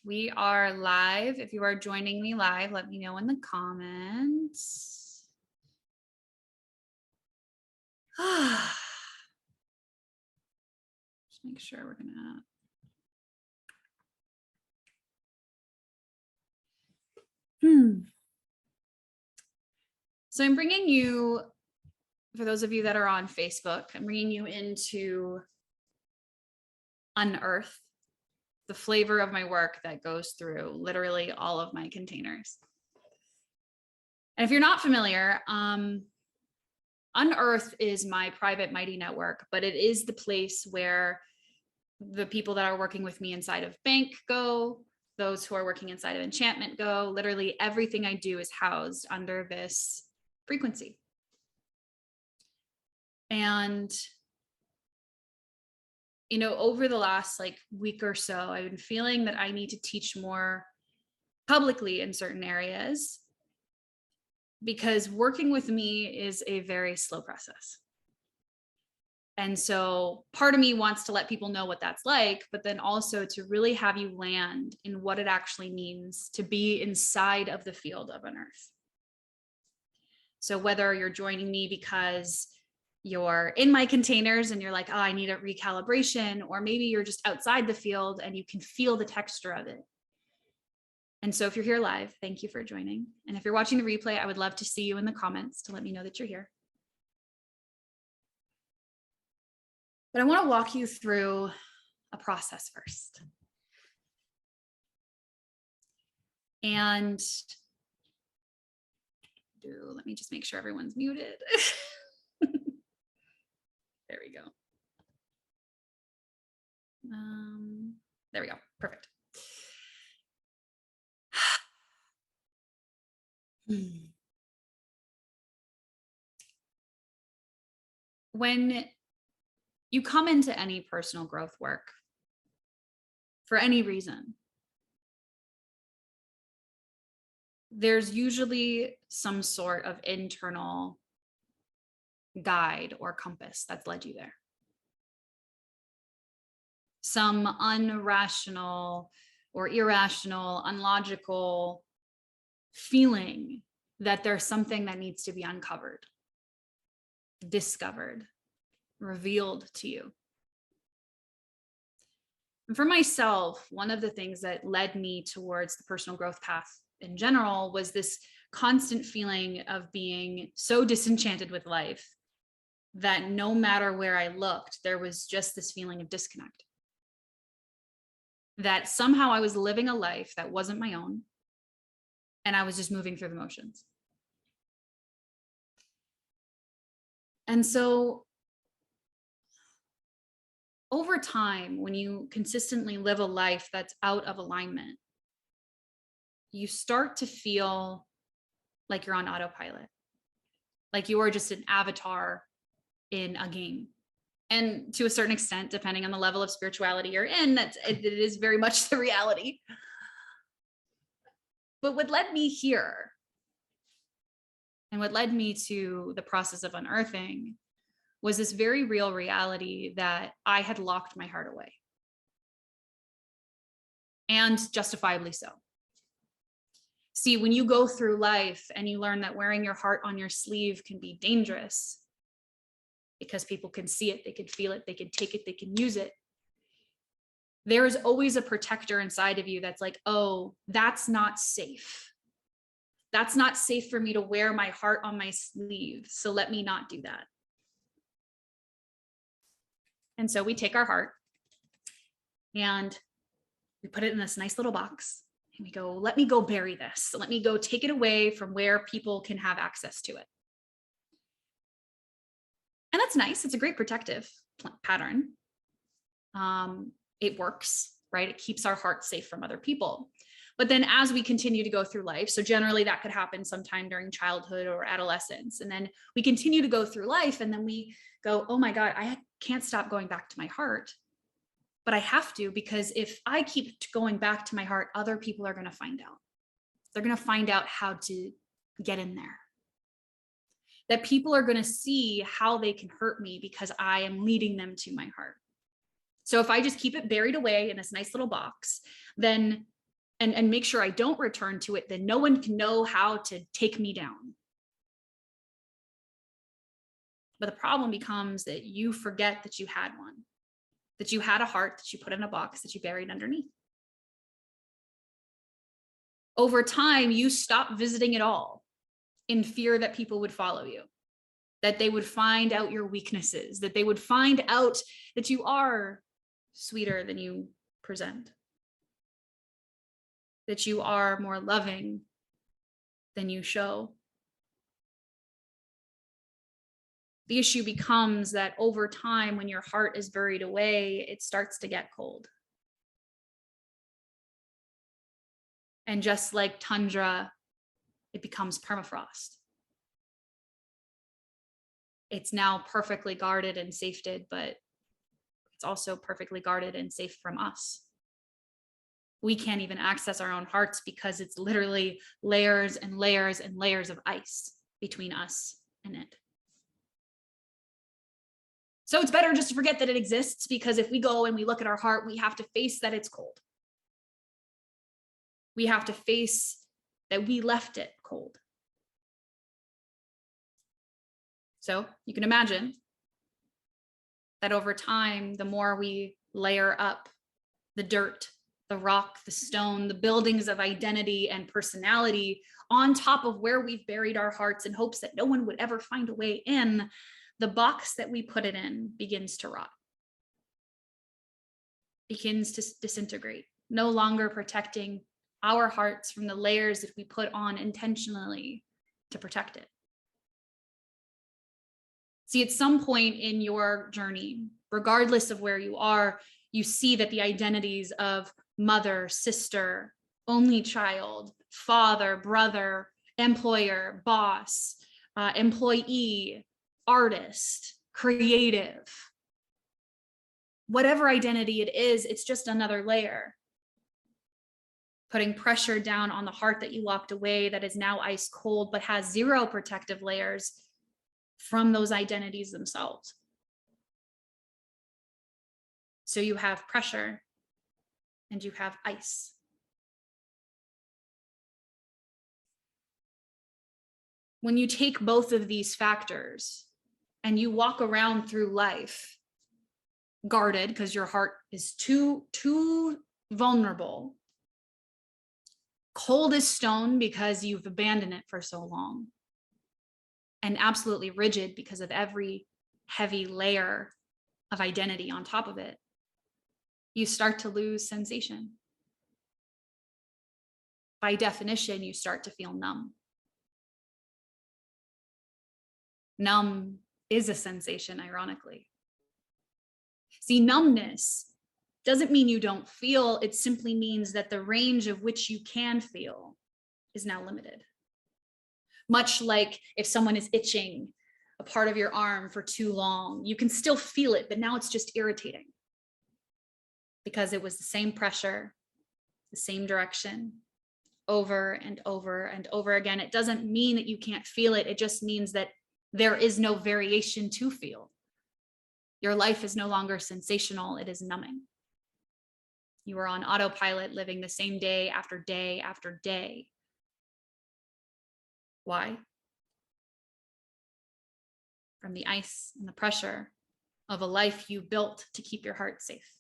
We are live. If you are joining me live, let me know in the comments. Just make sure we're gonna. So I'm bringing you, for those of you that are on Facebook, I'm bringing you into Unearth, the flavor of my work that goes through literally all of my containers. And if you're not familiar, Unearth is my private Mighty network, but it is the place where the people that are working with me inside of Bank go, those who are working inside of Enchantment go. Literally everything I do is housed under this frequency. And, you know, over the last week or so, I've been feeling that I need to teach more publicly in certain areas, because working with me is a very slow process. And so part of me wants to let people know what that's like, but then also to really have you land in what it actually means to be inside of the field of Unearth. So whether you're joining me because you're in my containers and you're like, oh, I need a recalibration, or maybe you're just outside the field and you can feel the texture of it. And so if you're here live, thank you for joining. And if you're watching the replay, I would love to see you in the comments to let me know that you're here. But I want to walk you through a process first. And let me just make sure everyone's muted. There we go. There we go. Perfect. When you come into any personal growth work for any reason, there's usually some sort of internal guide or compass that's led you there. Some unrational or irrational, unlogical feeling that there's something that needs to be uncovered, discovered, revealed to you. And for myself, one of the things that led me towards the personal growth path in general was this constant feeling of being so disenchanted with life that no matter where I looked, there was just this feeling of disconnect. That somehow I was living a life that wasn't my own, and I was just moving through the motions. And so over time, when you consistently live a life that's out of alignment, you start to feel like you're on autopilot, like you are just an avatar in a game. And to a certain extent, depending on the level of spirituality you're in, it is very much the reality. But what led me here, and what led me to the process of unearthing, was this very real reality that I had locked my heart away. And justifiably so. See, when you go through life and you learn that wearing your heart on your sleeve can be dangerous, because people can see it, they can feel it, they can take it, they can use it, there is always a protector inside of you that's like, oh, that's not safe. That's not safe for me to wear my heart on my sleeve, so let me not do that. And so we take our heart and we put it in this nice little box and we go, let me go bury this. Let me go take it away from where people can have access to it. And that's nice. It's a great protective pattern. It works, right? It keeps our heart safe from other people. But then as we continue to go through life, so generally that could happen sometime during childhood or adolescence. And then we continue to go through life and then we go, oh my God, I can't stop going back to my heart, but I have to, because if I keep going back to my heart, other people are going to find out. They're going to find out how to get in there. That people are going to see how they can hurt me because I am leading them to my heart. So if I just keep it buried away in this nice little box, then and make sure I don't return to it, then no one can know how to take me down. But the problem becomes that you forget that you had one, that you had a heart that you put in a box that you buried underneath. Over time, you stop visiting it all in fear that people would follow you, that they would find out your weaknesses, that they would find out that you are sweeter than you present, that you are more loving than you show. The issue becomes that over time, when your heart is buried away, it starts to get cold. And just like tundra, it becomes permafrost. It's now perfectly guarded and safed, but it's also perfectly guarded and safe from us. We can't even access our own hearts because it's literally layers and layers and layers of ice between us and it. So it's better just to forget that it exists, because if we go and we look at our heart, we have to face that it's cold. We have to face that we left it cold. So you can imagine that over time, the more we layer up the dirt, the rock, the stone, the buildings of identity and personality on top of where we've buried our hearts in hopes that no one would ever find a way in, the box that we put it in begins to rot, begins to disintegrate, no longer protecting our hearts from the layers that we put on intentionally to protect it. See, at some point in your journey, regardless of where you are, you see that the identities of mother, sister, only child, father, brother, employer, boss, employee, artist, creative, whatever identity it is, it's just another layer, putting pressure down on the heart that you locked away, that is now ice cold, but has zero protective layers from those identities themselves. So you have pressure and you have ice. When you take both of these factors and you walk around through life guarded because your heart is too vulnerable, cold as stone because you've abandoned it for so long, and absolutely rigid because of every heavy layer of identity on top of it, you start to lose sensation. By definition, you start to feel numb. Numb is a sensation, ironically. See, numbness doesn't mean you don't feel, it simply means that the range of which you can feel is now limited. Much like if someone is itching a part of your arm for too long, you can still feel it, but now it's just irritating because it was the same pressure, the same direction, over and over and over again. It doesn't mean that you can't feel it. It just means that there is no variation to feel. Your life is no longer sensational, it is numbing. You are on autopilot, living the same day after day after day. Why? From the ice and the pressure of a life you built to keep your heart safe.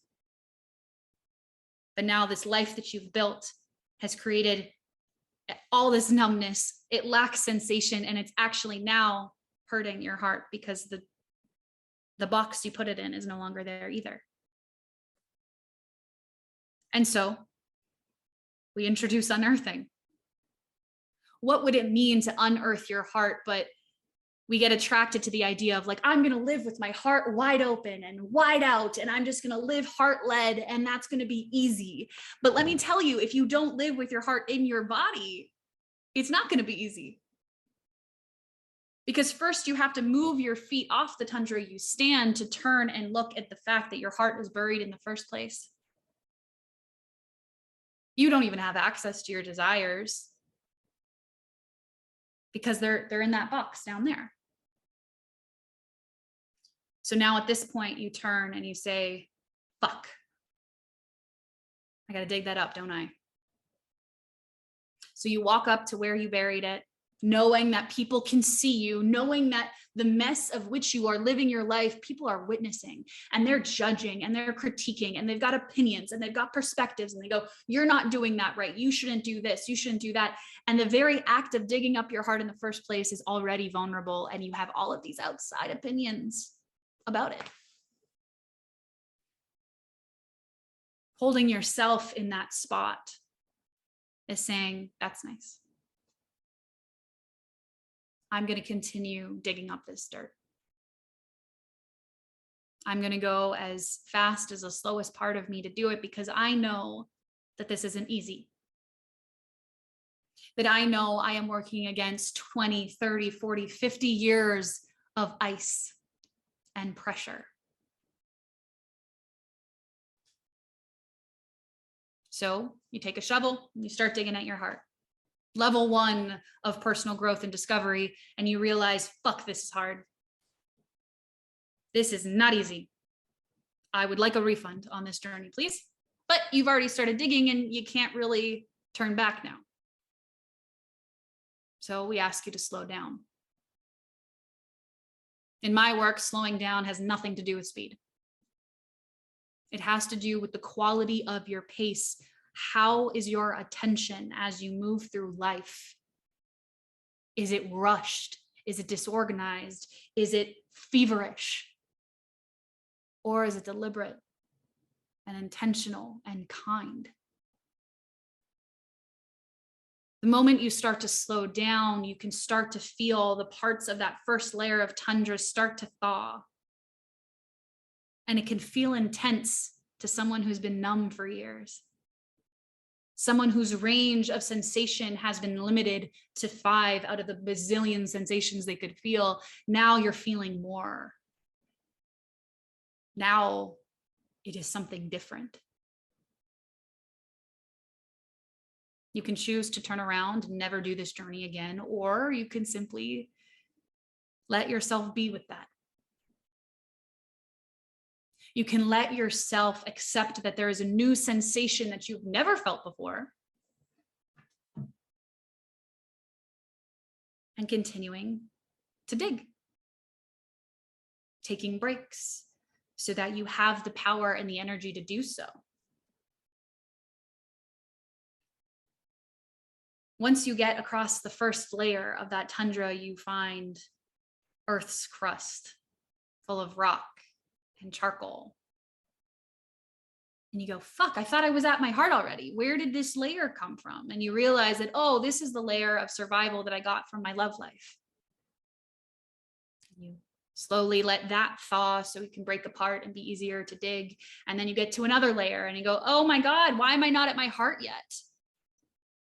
But now this life that you've built has created all this numbness. It lacks sensation, and it's actually now hurting your heart because the box you put it in is no longer there either. And so we introduce unearthing. What would it mean to unearth your heart? But we get attracted to the idea of like, I'm going to live with my heart wide open and wide out, and I'm just going to live heart-led, and that's going to be easy. But let me tell you, if you don't live with your heart in your body, it's not going to be easy. Because first you have to move your feet off the tundra you stand to turn and look at the fact that your heart was buried in the first place. You don't even have access to your desires because they're in that box down there. So now at this point you turn and you say, fuck, I got to dig that up, don't I? So you walk up to where you buried it, knowing that people can see you, knowing that the mess of which you are living your life, people are witnessing and they're judging and they're critiquing and they've got opinions and they've got perspectives and they go, you're not doing that right. You shouldn't do this. You shouldn't do that. And the very act of digging up your heart in the first place is already vulnerable, and you have all of these outside opinions about it. Holding yourself in that spot is saying, that's nice. I'm going to continue digging up this dirt. I'm going to go as fast as the slowest part of me to do it, because I know that this isn't easy. That I know I am working against 20, 30, 40, 50 years of ice and pressure. So you take a shovel and you start digging at your heart. Level 1 of personal growth and discovery, and you realize, fuck, this is hard. This is not easy. I would like a refund on this journey, please. But you've already started digging and you can't really turn back now. So we ask you to slow down. In my work, slowing down has nothing to do with speed. It has to do with the quality of your pace. How is your attention as you move through life? Is it rushed? Is it disorganized? Is it feverish? Or is it deliberate and intentional and kind? The moment you start to slow down, you can start to feel the parts of that first layer of tundra start to thaw. And it can feel intense to someone who's been numb for years. Someone whose range of sensation has been limited to 5 out of the bazillion sensations they could feel. Now you're feeling more. Now it is something different. You can choose to turn around and never do this journey again, or you can simply let yourself be with that. You can let yourself accept that there is a new sensation that you've never felt before, and continuing to dig, taking breaks so that you have the power and the energy to do so. Once you get across the first layer of that tundra, you find Earth's crust full of rock and charcoal. And you go, fuck, I thought I was at my heart already. Where did this layer come from? And you realize that, oh, this is the layer of survival that I got from my love life. You slowly let that thaw so it can break apart and be easier to dig. And then you get to another layer and you go, oh my God, why am I not at my heart yet?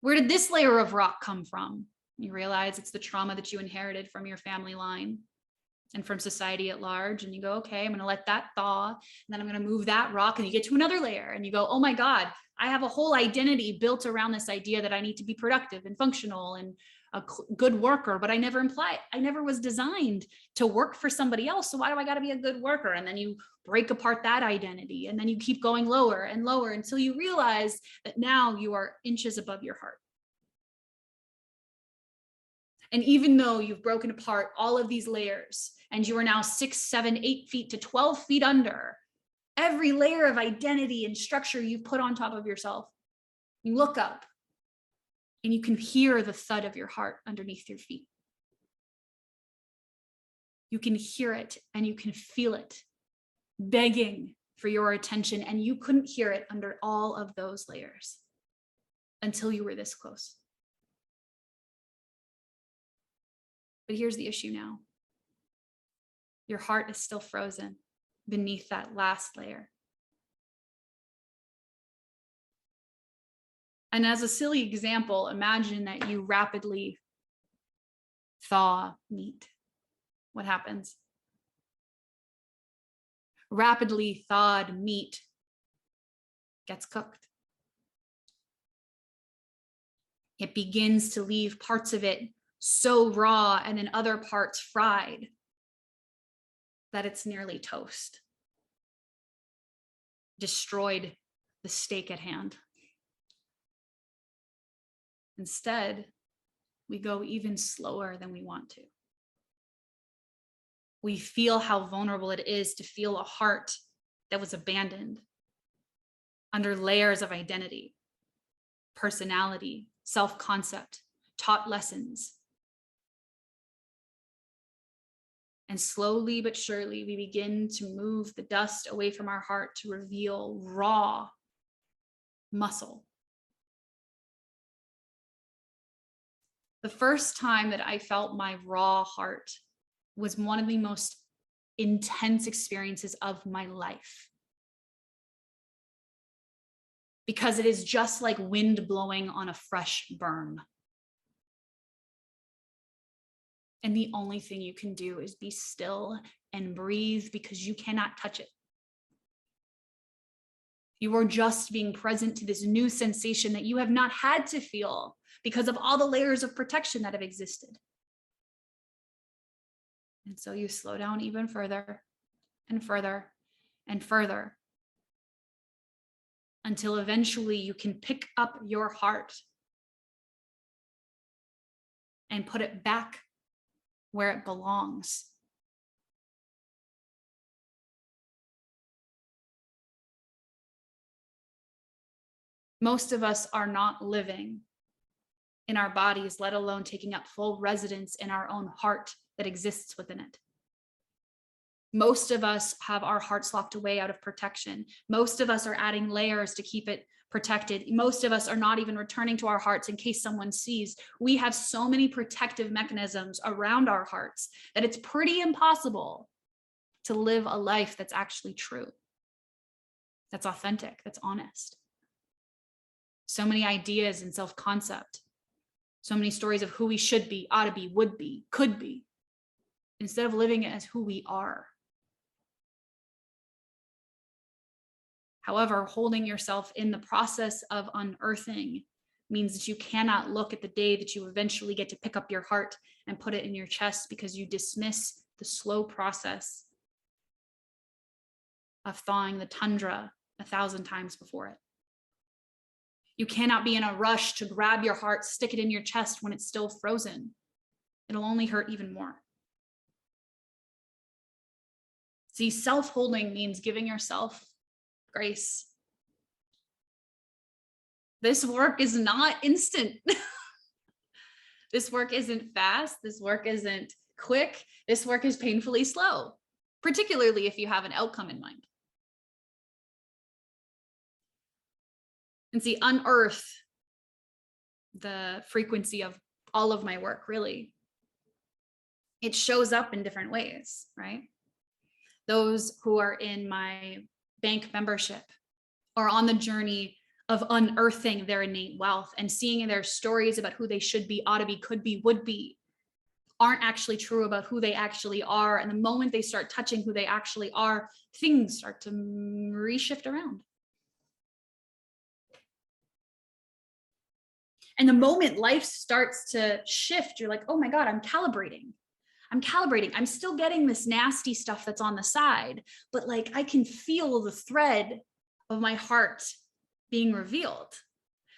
Where did this layer of rock come from? You realize it's the trauma that you inherited from your family line and from society at large. And you go, okay, I'm going to let that thaw. And then I'm going to move that rock, and you get to another layer and you go, oh my God, I have a whole identity built around this idea that I need to be productive and functional and a good worker, but I never was designed to work for somebody else. So why do I got to be a good worker? And then you break apart that identity, and then you keep going lower and lower until you realize that now you are inches above your heart. And even though you've broken apart all of these layers and you are now 6, 7, 8 feet to 12 feet under every layer of identity and structure you've put on top of yourself, you look up and you can hear the thud of your heart underneath your feet. You can hear it and you can feel it begging for your attention, and you couldn't hear it under all of those layers until you were this close. But here's the issue now. Your heart is still frozen beneath that last layer. And as a silly example, imagine that you rapidly thaw meat. What happens? Rapidly thawed meat gets cooked. It begins to leave parts of it so raw and in other parts fried that it's nearly toast. Destroyed the steak at hand. Instead, we go even slower than we want to. We feel how vulnerable it is to feel a heart that was abandoned under layers of identity, personality, self-concept, taught lessons. And slowly but surely, we begin to move the dust away from our heart to reveal raw muscle. The first time that I felt my raw heart was one of the most intense experiences of my life. Because it is just like wind blowing on a fresh burn. And the only thing you can do is be still and breathe because you cannot touch it. You are just being present to this new sensation that you have not had to feel because of all the layers of protection that have existed. And so you slow down even further and further and further until eventually you can pick up your heart and put it back where it belongs. Most of us are not living in our bodies, let alone taking up full residence in our own heart that exists within it. Most of us have our hearts locked away out of protection. Most of us are adding layers to keep it protected. Most of us are not even returning to our hearts in case someone sees. We have so many protective mechanisms around our hearts that it's pretty impossible to live a life that's actually true, that's authentic, that's honest. So many ideas and self-concept, so many stories of who we should be, ought to be, would be, could be, instead of living it as who we are. However, holding yourself in the process of unearthing means that you cannot look at the day that you eventually get to pick up your heart and put it in your chest because you dismiss the slow process of thawing the tundra 1,000 times before it. You cannot be in a rush to grab your heart, stick it in your chest when it's still frozen. It'll only hurt even more. See, self-holding means giving yourself grace. This work is not instant. This work isn't fast. This work isn't quick. This work is painfully slow, particularly if you have an outcome in mind. And see, unearth the frequency of all of my work, really. It shows up in different ways, right? Those who are in my bank membership are on the journey of unearthing their innate wealth and seeing their stories about who they should be, ought to be, could be, would be, aren't actually true about who they actually are. And the moment they start touching who they actually are, things start to reshift around. And the moment life starts to shift, you're like, oh my God, I'm calibrating. I'm still getting this nasty stuff that's on the side, but like I can feel the thread of my heart being revealed,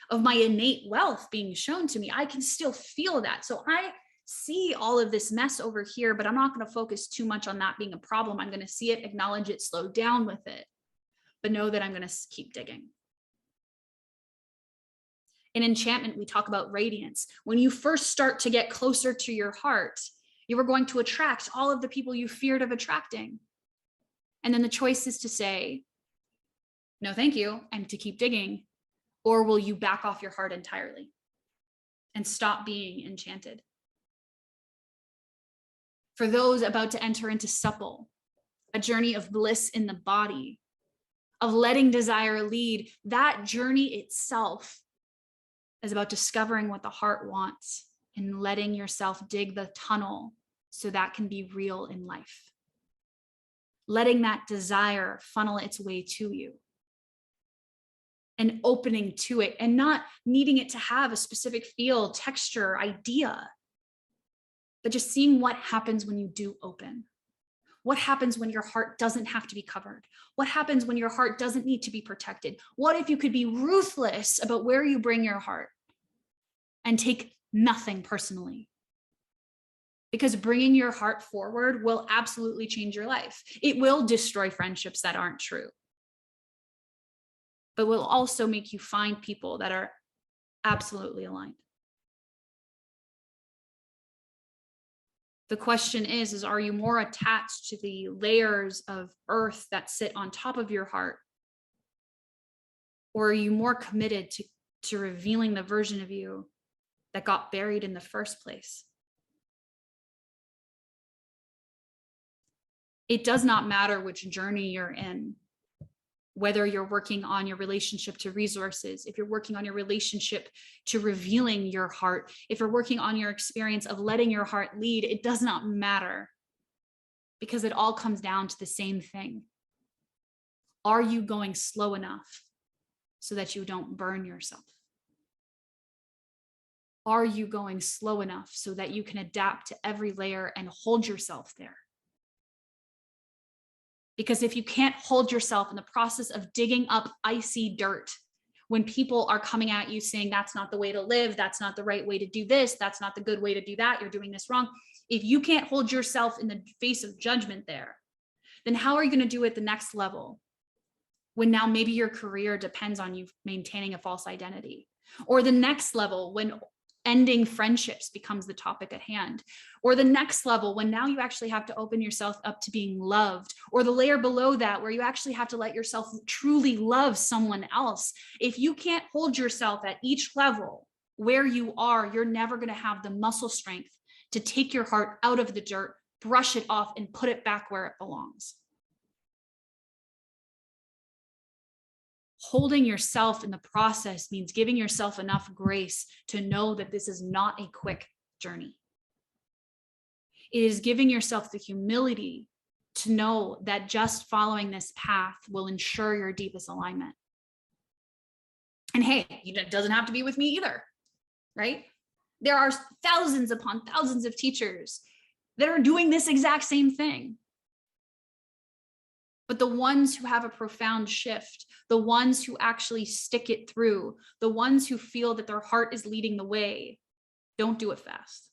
of my innate wealth being shown to me. I can still feel that. So I see all of this mess over here, but I'm not going to focus too much on that being a problem. I'm going to see it, acknowledge it, slow down with it, but know that I'm going to keep digging. In enchantment, we talk about radiance. When you first start to get closer to your heart, you are going to attract all of the people you feared of attracting. And then the choice is to say, no, thank you, and to keep digging, or will you back off your heart entirely and stop being enchanted? For those about to enter into supple, a journey of bliss in the body, of letting desire lead, that journey itself is about discovering what the heart wants and letting yourself dig the tunnel so that can be real in life. Letting that desire funnel its way to you and opening to it and not needing it to have a specific feel, texture, idea, but just seeing what happens when you do open. What happens when your heart doesn't have to be covered? What happens when your heart doesn't need to be protected? What if you could be ruthless about where you bring your heart? and take nothing personally. Because bringing your heart forward will absolutely change your life. It will destroy friendships that aren't true, but will also make you find people that are absolutely aligned. The question is are you more attached to the layers of earth that sit on top of your heart? Or are you more committed to revealing the version of you that got buried in the first place? It does not matter which journey you're in, whether you're working on your relationship to resources, if you're working on your relationship to revealing your heart, if you're working on your experience of letting your heart lead, it does not matter, because it all comes down to the same thing. Are you going slow enough so that you don't burn yourself? Are you going slow enough so that you can adapt to every layer and hold yourself there? Because if you can't hold yourself in the process of digging up icy dirt, when people are coming at you saying, that's not the way to live, that's not the right way to do this, that's not the good way to do that, you're doing this wrong. If you can't hold yourself in the face of judgment there, then how are you going to do it the next level? When now maybe your career depends on you maintaining a false identity, or the next level when ending friendships becomes the topic at hand, or the next level when now you actually have to open yourself up to being loved, or the layer below that where you actually have to let yourself truly love someone else. If you can't hold yourself at each level where you are, you're never going to have the muscle strength to take your heart out of the dirt, brush it off, and put it back where it belongs. Holding yourself in the process means giving yourself enough grace to know that this is not a quick journey. It is giving yourself the humility to know that just following this path will ensure your deepest alignment. And hey, it doesn't have to be with me either, right? There are thousands upon thousands of teachers that are doing this exact same thing. But the ones who have a profound shift, the ones who actually stick it through, the ones who feel that their heart is leading the way, don't do it fast.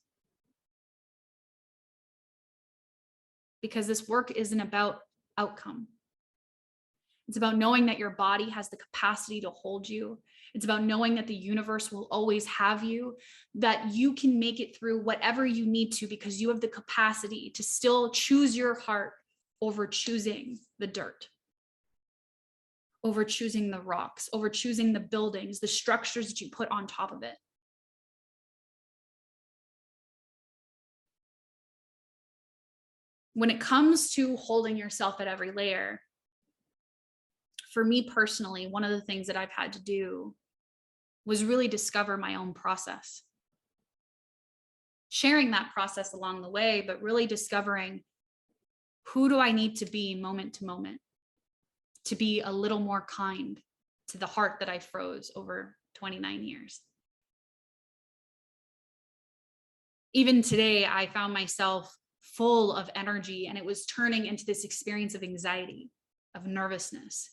Because this work isn't about outcome. It's about knowing that your body has the capacity to hold you. It's about knowing that the universe will always have you, that you can make it through whatever you need to, because you have the capacity to still choose your heart over choosing the dirt, over choosing the rocks, over choosing the buildings, the structures that you put on top of it. When it comes to holding yourself at every layer, for me personally, one of the things that I've had to do was really discover my own process. Sharing that process along the way, but really discovering, who do I need to be moment to moment to be a little more kind to the heart that I froze over 29 years? Even today, I found myself full of energy, and it was turning into this experience of anxiety, of nervousness.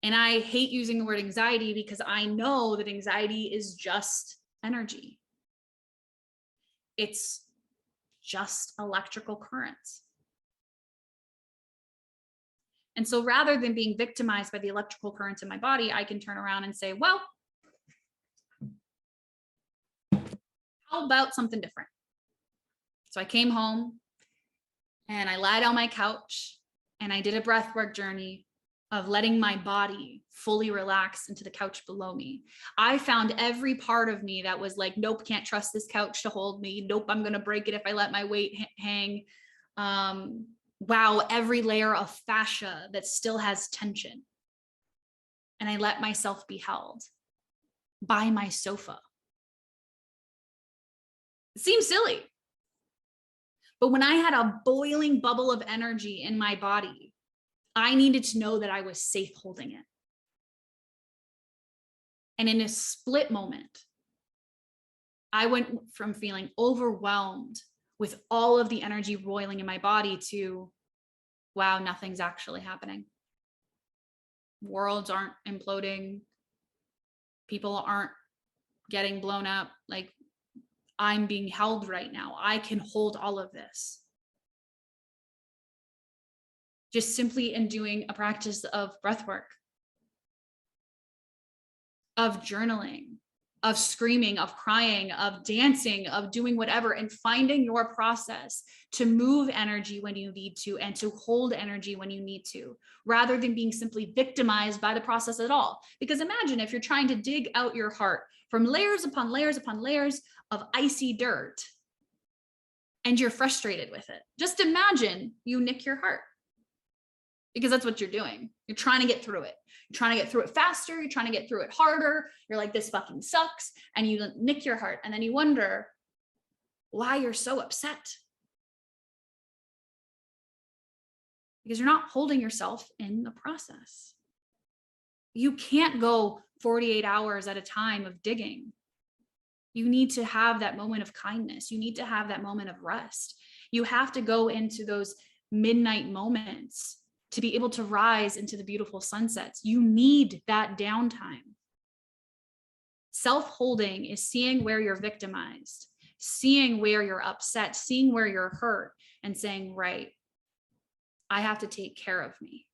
And I hate using the word anxiety because I know that anxiety is just energy. It's just electrical currents. And so rather than being victimized by the electrical currents in my body, I can turn around and say, well, how about something different? So I came home and I lied on my couch and I did a breathwork journey of letting my body fully relax into the couch below me. I found every part of me that was like, nope, can't trust this couch to hold me. Nope, I'm going to break it if I let my weight hang. Wow, every layer of fascia that still has tension. And I let myself be held by my sofa. It seems silly. But when I had a boiling bubble of energy in my body, I needed to know that I was safe holding it. And in a split moment, I went from feeling overwhelmed with all of the energy roiling in my body to, wow, nothing's actually happening. Worlds aren't imploding. People aren't getting blown up. Like, I'm being held right now. I can hold all of this. Just simply in doing a practice of breath work, of journaling, of screaming, of crying, of dancing, of doing whatever, and finding your process to move energy when you need to and to hold energy when you need to, rather than being simply victimized by the process at all. Because imagine if you're trying to dig out your heart from layers upon layers upon layers of icy dirt and you're frustrated with it. Just imagine you nick your heart, because that's what you're doing. You're trying to get through it. You're trying to get through it faster. You're trying to get through it harder. You're like, this fucking sucks. And you nick your heart. And then you wonder why you're so upset. Because you're not holding yourself in the process. You can't go 48 hours at a time of digging. You need to have that moment of kindness. You need to have that moment of rest. You have to go into those midnight moments to be able to rise into the beautiful sunsets. You need that downtime. Self-holding is seeing where you're victimized, seeing where you're upset, seeing where you're hurt, and saying, right, I have to take care of me.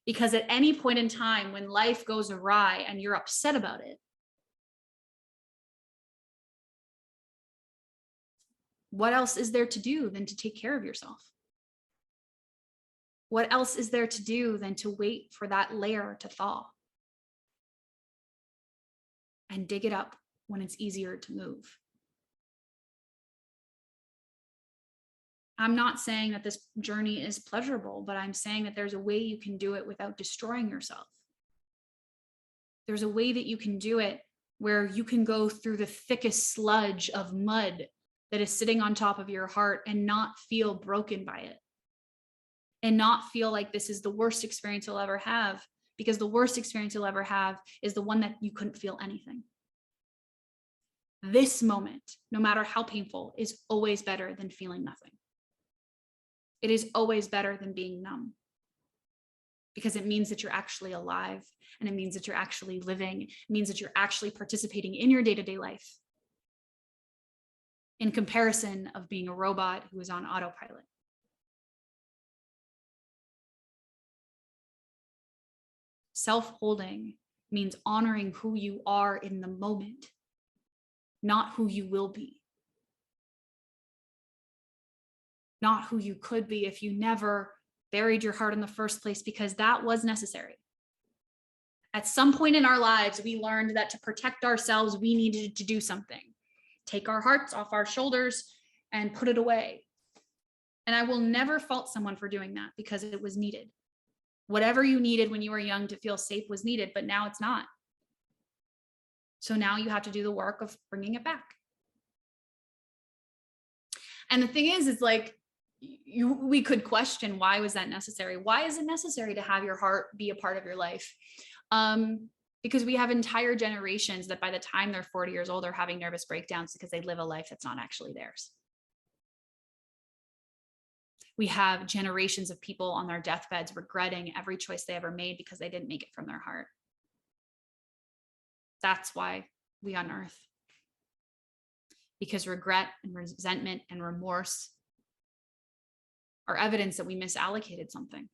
Because at any point in time when life goes awry and you're upset about it, what else is there to do than to take care of yourself? What else is there to do than to wait for that layer to thaw and dig it up when it's easier to move? I'm not saying that this journey is pleasurable, but I'm saying that there's a way you can do it without destroying yourself. There's a way that you can do it where you can go through the thickest sludge of mud that is sitting on top of your heart and not feel broken by it. And not feel like this is the worst experience you'll ever have, because the worst experience you'll ever have is the one that you couldn't feel anything. This moment, no matter how painful, is always better than feeling nothing. It is always better than being numb, because it means that you're actually alive, and it means that you're actually living. It means that you're actually participating in your day-to-day life, in comparison of being a robot who is on autopilot. Self-holding means honoring who you are in the moment, not who you will be, not who you could be if you never buried your heart in the first place, because that was necessary. At some point in our lives, we learned that to protect ourselves, we needed to do something. Take our hearts off our shoulders and put it away. And I will never fault someone for doing that, because it was needed. Whatever you needed when you were young to feel safe was needed, but now it's not. So now you have to do the work of bringing it back. And the thing is like, we could question, why was that necessary? Why is it necessary to have your heart be a part of your life? Because we have entire generations that by the time they're 40 years old are having nervous breakdowns because they live a life that's not actually theirs. We have generations of people on their deathbeds regretting every choice they ever made because they didn't make it from their heart. That's why we unearth. Because regret and resentment and remorse are evidence that we misallocated something,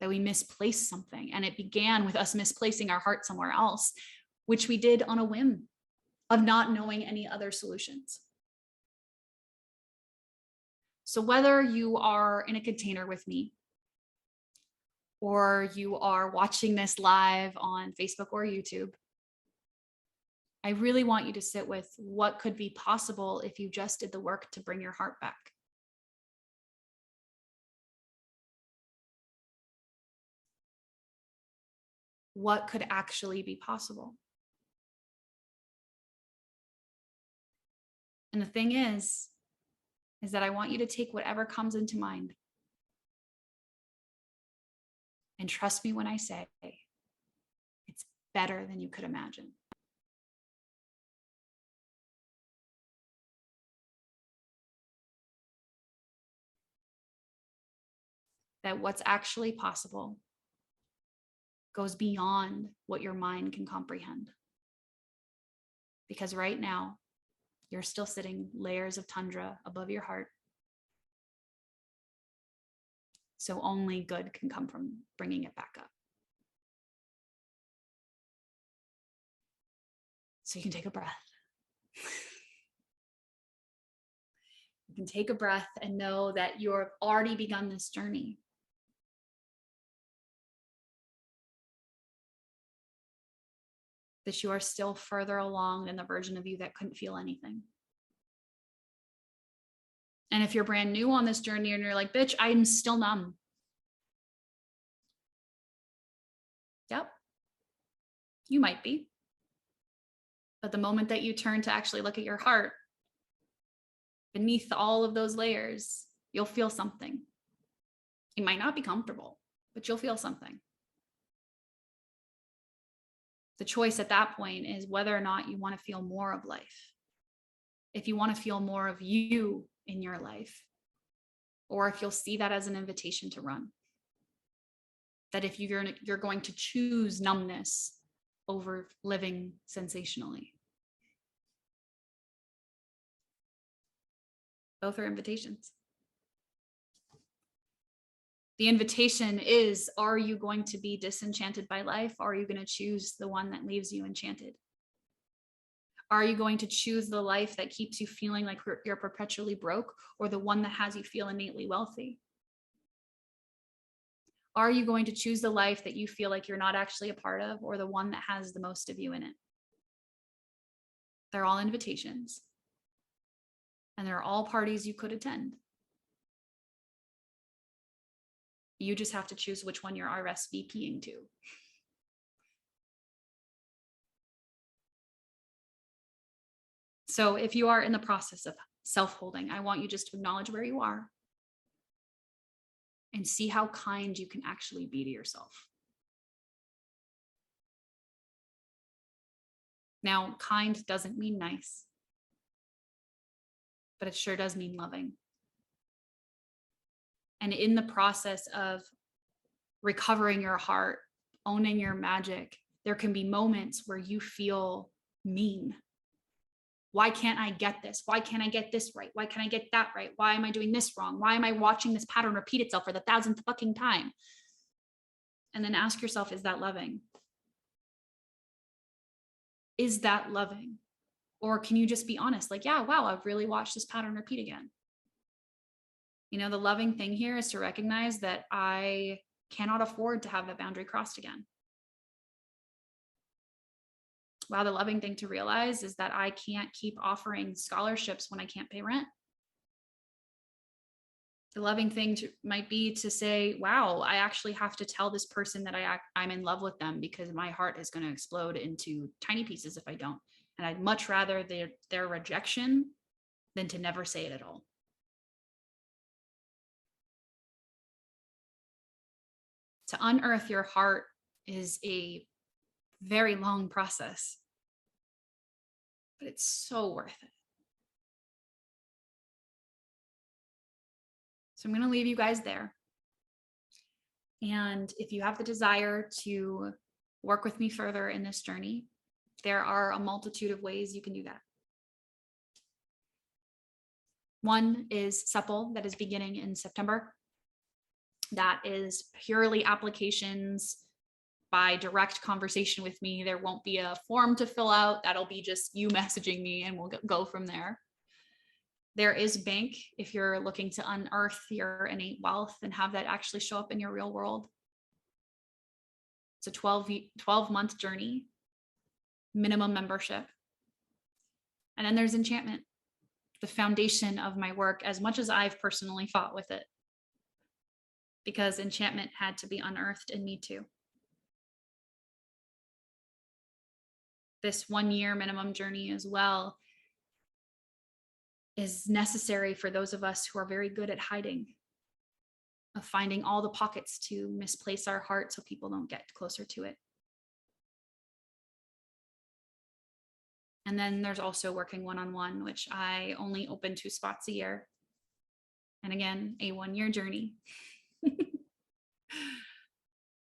that we misplaced something. And it began with us misplacing our heart somewhere else, which we did on a whim of not knowing any other solutions. So whether you are in a container with me, or you are watching this live on Facebook or YouTube, I really want you to sit with what could be possible if you just did the work to bring your heart back. What could actually be possible? And the thing is that I want you to take whatever comes into mind. And trust me when I say it's better than you could imagine. That what's actually possible goes beyond what your mind can comprehend. Because right now, you're still sitting layers of tundra above your heart. So only good can come from bringing it back up. So you can take a breath. You can take a breath and know that you've already begun this journey. That you are still further along than the version of you that couldn't feel anything. And if you're brand new on this journey and you're like, bitch, I'm still numb. Yep, you might be. But the moment that you turn to actually look at your heart, beneath all of those layers, you'll feel something. It might not be comfortable, but you'll feel something. The choice at that point is whether or not you want to feel more of life. If you want to feel more of you in your life, or if you'll see that as an invitation to run. That if you're going to choose numbness over living sensationally. Both are invitations. The invitation is, are you going to be disenchanted by life? Or are you going to choose the one that leaves you enchanted? Are you going to choose the life that keeps you feeling like you're perpetually broke, or the one that has you feel innately wealthy? Are you going to choose the life that you feel like you're not actually a part of, or the one that has the most of you in it? They're all invitations. And they're all parties you could attend. You just have to choose which one you're RSVPing to. So if you are in the process of self-holding, I want you just to acknowledge where you are and see how kind you can actually be to yourself. Now, kind doesn't mean nice, but it sure does mean loving. And in the process of recovering your heart, owning your magic, there can be moments where you feel mean. Why can't I get this? Why can't I get this right? Why can't I get that right? Why am I doing this wrong? Why am I watching this pattern repeat itself for the 1,000th fucking time? And then ask yourself, is that loving? Is that loving? Or can you just be honest? Like, yeah, wow, I've really watched this pattern repeat again. You know, the loving thing here is to recognize that I cannot afford to have that boundary crossed again. Wow, the loving thing to realize is that I can't keep offering scholarships when I can't pay rent. The loving thing might be to say, wow, I actually have to tell this person that I'm in love with them, because my heart is going to explode into tiny pieces if I don't. And I'd much rather their rejection than to never say it at all. To unearth your heart is a very long process, but it's so worth it. So I'm going to leave you guys there. And if you have the desire to work with me further in this journey, there are a multitude of ways you can do that. One is Supple, that is beginning in September. That is purely applications by direct conversation with me. There won't be a form to fill out. That'll be just you messaging me and we'll go from there. There is Bank if you're looking to unearth your innate wealth and have that actually show up in your real world. It's a 12-month journey, minimum membership. And then there's Enchantment, the foundation of my work, as much as I've personally fought with it, because enchantment had to be unearthed in me too. This 1-year minimum journey as well is necessary for those of us who are very good at hiding, of finding all the pockets to misplace our heart so people don't get closer to it. And then there's also working one-on-one, which I only open 2 spots a year. And again, a 1-year journey.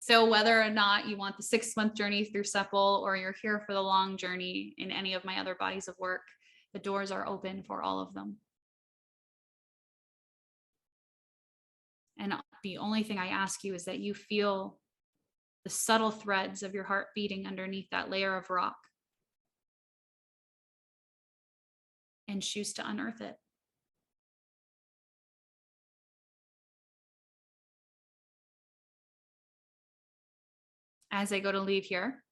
So whether or not you want the 6-month journey through supple or you're here for the long journey in any of my other bodies of work, the doors are open for all of them. And the only thing I ask you is that you feel the subtle threads of your heart beating underneath that layer of rock and choose to unearth it. As I go to leave here,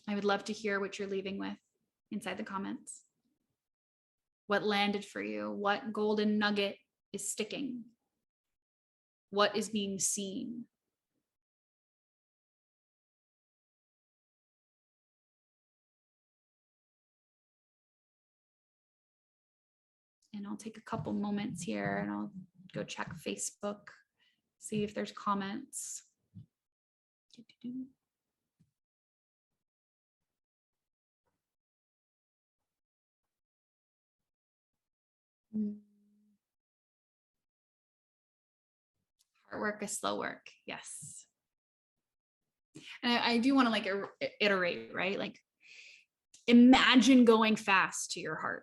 I would love to hear what you're leaving with inside the comments. What landed for you? What golden nugget is sticking? What is being seen? And I'll take a couple moments here and I'll go check Facebook, see if there's comments. Hard work is slow work. Yes. And I do want to like iterate, right? Like imagine going fast to your heart.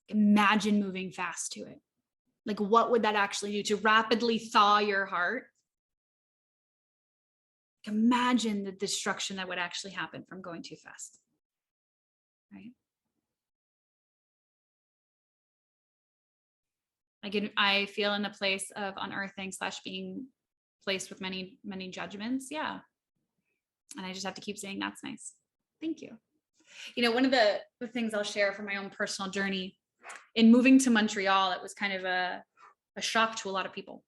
Imagine moving fast to it. Like what would that actually do to rapidly thaw your heart? Imagine the destruction that would actually happen from going too fast, right? Like I feel in the place of unearthing / being placed with many, many judgments. Yeah. And I just have to keep saying, that's nice. Thank you. You know, one of the things I'll share from my own personal journey in moving to Montreal, it was kind of a shock to a lot of people.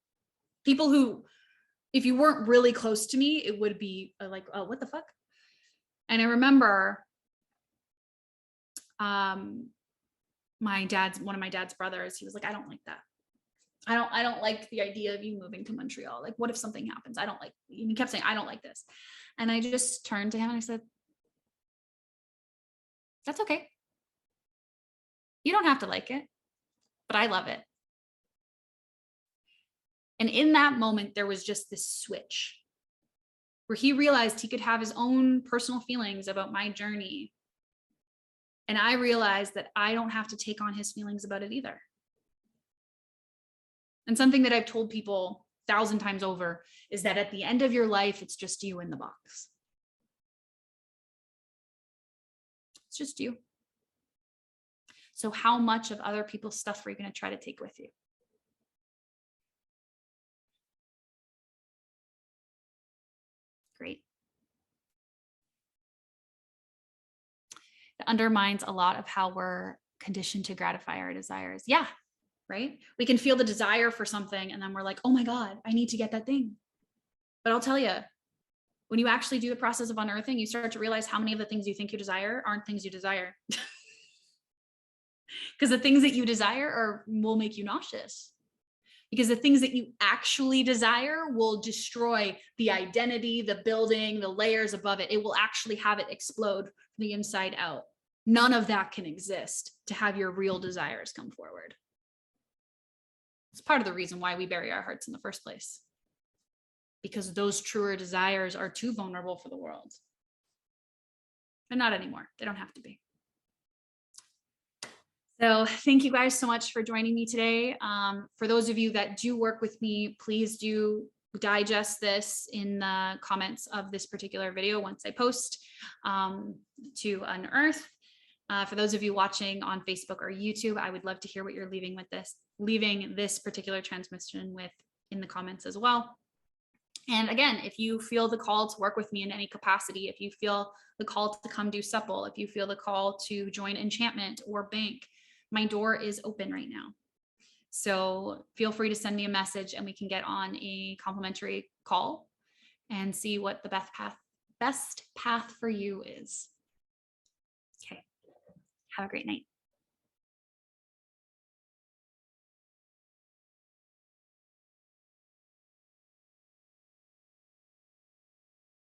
People who, if you weren't really close to me, it would be like, oh, what the fuck? And I remember one of my dad's brothers, he was like, I don't like that. I don't like the idea of you moving to Montreal. Like, what if something happens? I don't like, and he kept saying, I don't like this. And I just turned to him and I said, that's okay. You don't have to like it, but I love it. And in that moment, there was just this switch where he realized he could have his own personal feelings about my journey. And I realized that I don't have to take on his feelings about it either. And something that I've told people 1,000 times over is that at the end of your life, it's just you in the box. It's just you. So how much of other people's stuff are you going to try to take with you? Great. It undermines a lot of how we're conditioned to gratify our desires. Yeah, right? We can feel the desire for something and then we're like, oh my God, I need to get that thing. But I'll tell you, when you actually do the process of unearthing, you start to realize how many of the things you think you desire aren't things you desire. Because the things that you desire will make you nauseous. Because the things that you actually desire will destroy the identity, the building, the layers above it. It will actually have it explode from the inside out. None of that can exist to have your real desires come forward. It's part of the reason why we bury our hearts in the first place. Because those truer desires are too vulnerable for the world. But not anymore. They don't have to be. So thank you guys so much for joining me today. For those of you that do work with me, please do digest this in the comments of this particular video once I post to Unearth. For those of you watching on Facebook or YouTube, I would love to hear what you're leaving this particular transmission with in the comments as well. And again, if you feel the call to work with me in any capacity, if you feel the call to come do supple, if you feel the call to join enchantment or bank, my door is open right now. So feel free to send me a message and we can get on a complimentary call and see what the best path for you is. Okay. Have a great night.